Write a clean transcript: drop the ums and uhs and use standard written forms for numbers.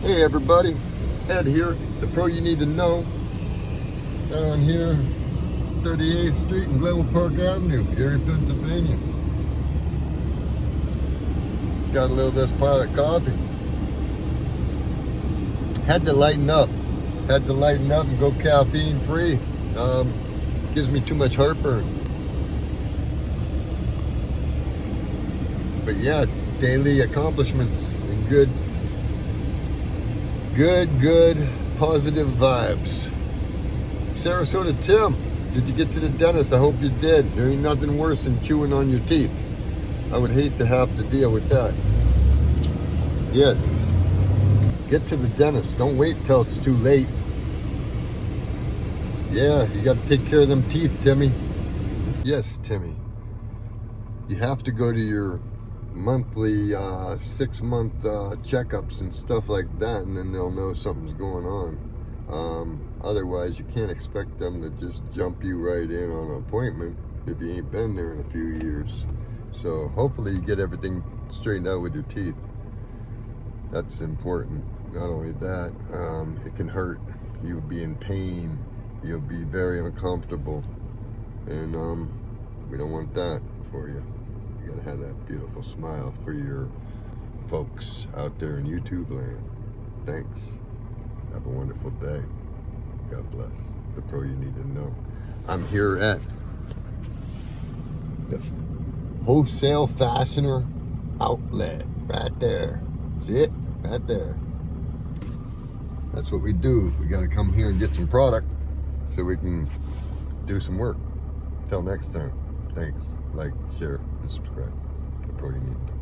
Hey everybody, Ed here, the pro you need to know, down here, 38th Street and Glenwood Park Avenue, Erie, Pennsylvania. Got a little of this pilot coffee. Had to lighten up and go caffeine free. Gives me too much heartburn. But yeah, daily accomplishments and good positive vibes. Sarasota Tim, did you get to the dentist? I hope you did. There ain't nothing worse than chewing on your teeth. I would hate to have to deal with that. Yes, get to the dentist. Don't wait till it's too late. Yeah, you got to take care of them teeth, Timmy. Yes, Timmy. You have to go to your monthly 6-month checkups and stuff like that, and then they'll know something's going on. Otherwise, you can't expect them to just jump you right in on an appointment if you ain't been there in a few years. So hopefully you get everything straightened out with your teeth. That's important. Not only that, it can hurt. You'll be in pain. You'll be very uncomfortable, and we don't want that for you. You gotta have that beautiful smile for your folks out there in YouTube land. Thanks. Have a wonderful day. God bless. The pro you need to know. I'm here at the wholesale fastener outlet. Right there. See it? Right there. That's what we do. We gotta come here and get some product so we can do some work. Till next time. Thanks. Like, share, and subscribe. The pro you need to know.